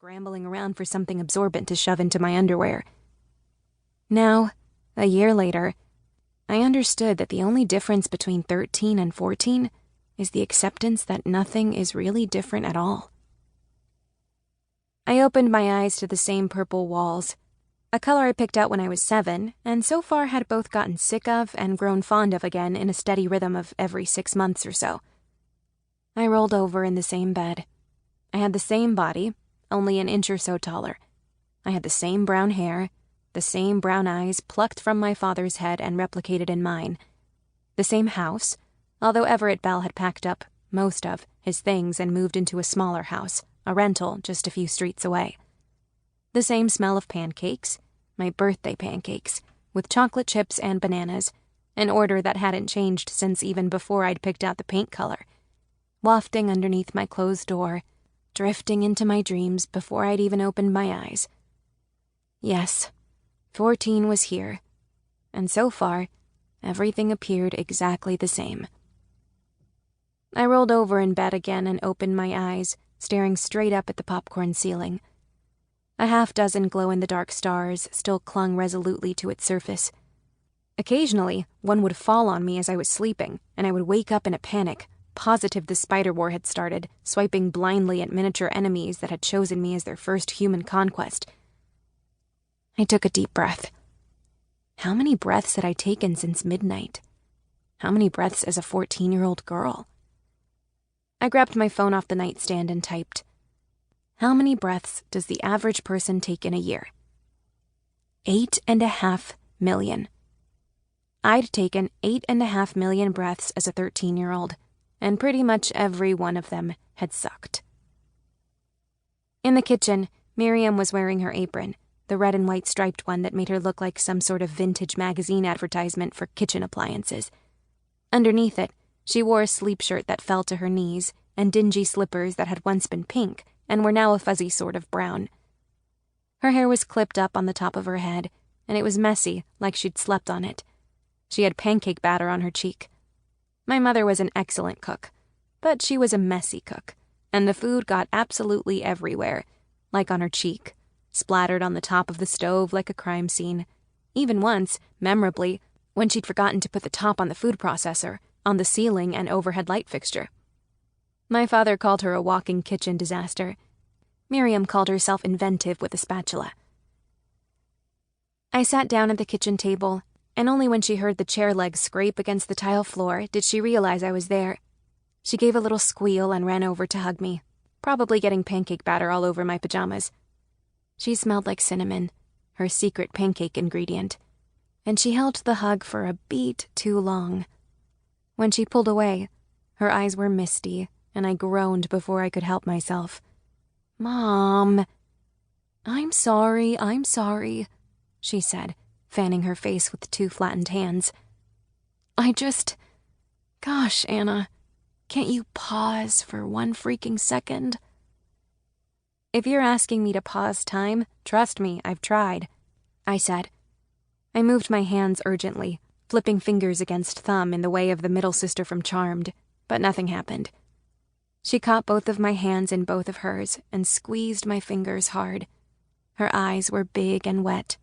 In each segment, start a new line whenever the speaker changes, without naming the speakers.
scrambling around for something absorbent to shove into my underwear. Now, a year later, I understood that the only difference between 13 and 14 is the acceptance that nothing is really different at all. I opened my eyes to the same purple walls, a color I picked out when I was 7, and so far had both gotten sick of and grown fond of again in a steady rhythm of every 6 months or so. I rolled over in the same bed. I had the same body, only an inch or so taller. I had the same brown hair, the same brown eyes plucked from my father's head and replicated in mine. The same house, although Everett Bell had packed up most of his things and moved into a smaller house, a rental just a few streets away. The same smell of pancakes, my birthday pancakes, with chocolate chips and bananas, an order that hadn't changed since even before I'd picked out the paint color, wafting underneath my closed door, drifting into my dreams before I'd even opened my eyes. Yes, 14 was here, and so far, everything appeared exactly the same. I rolled over in bed again and opened my eyes, staring straight up at the popcorn ceiling. A half-dozen glow-in-the-dark stars still clung resolutely to its surface. Occasionally, one would fall on me as I was sleeping, and I would wake up in a panic, positive the spider war had started, swiping blindly at miniature enemies that had chosen me as their first human conquest. I took a deep breath. How many breaths had I taken since midnight? How many breaths as a 14-year-old girl? I grabbed my phone off the nightstand and typed, "How many breaths does the average person take in a year?" 8.5 million. I'd taken 8.5 million breaths as a 13-year-old, and pretty much every one of them had sucked. In the kitchen, Miriam was wearing her apron, the red and white striped one that made her look like some sort of vintage magazine advertisement for kitchen appliances. Underneath it, she wore a sleep shirt that fell to her knees and dingy slippers that had once been pink and were now a fuzzy sort of brown. Her hair was clipped up on the top of her head, and it was messy, like she'd slept on it. She had pancake batter on her cheek. My mother was an excellent cook, but she was a messy cook, and the food got absolutely everywhere, like on her cheek, splattered on the top of the stove like a crime scene. Even once, memorably, when she'd forgotten to put the top on the food processor, on the ceiling and overhead light fixture. My father called her a walking kitchen disaster. Miriam called herself inventive with a spatula. I sat down at the kitchen table, and only when she heard the chair legs scrape against the tile floor did she realize I was there. She gave a little squeal and ran over to hug me, probably getting pancake batter all over my pajamas. She smelled like cinnamon, her secret pancake ingredient, and she held the hug for a beat too long. When she pulled away, her eyes were misty, and I groaned before I could help myself. "Mom." I'm sorry," she said, fanning her face with 2 flattened hands. Gosh, Anna, can't you pause for 1 freaking second? If you're asking me to pause time, trust me, I've tried, I said. I moved my hands urgently, flipping fingers against thumb in the way of the middle sister from Charmed, but nothing happened. She caught both of my hands in both of hers and squeezed my fingers hard. Her eyes were big and wet,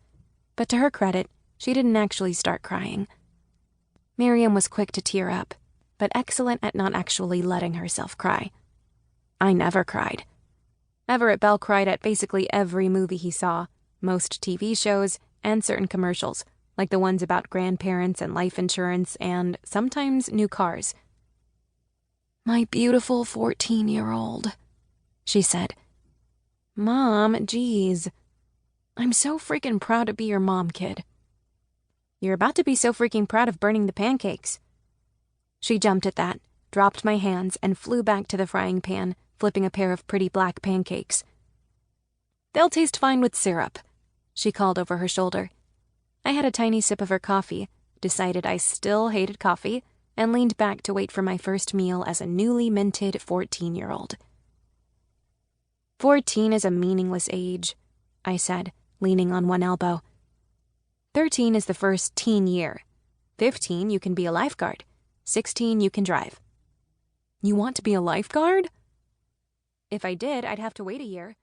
but to her credit, she didn't actually start crying. Miriam was quick to tear up, but excellent at not actually letting herself cry. I never cried. Everett Bell cried at basically every movie he saw, most TV shows, and certain commercials, like the ones about grandparents and life insurance and, sometimes, new cars. "My beautiful 14-year-old, she said. "Mom, geez. I'm so freaking proud to be your mom, kid." "You're about to be so freaking proud of burning the pancakes." She jumped at that, dropped my hands, and flew back to the frying pan, flipping a pair of pretty black pancakes. "They'll taste fine with syrup," she called over her shoulder. I had a tiny sip of her coffee, decided I still hated coffee, and leaned back to wait for my first meal as a newly minted 14-year-old. 14 is a meaningless age, I said, leaning on one elbow. 13 is the first teen year. 15, you can be a lifeguard. 16, you can drive. You want to be a lifeguard? If I did, I'd have to wait a year.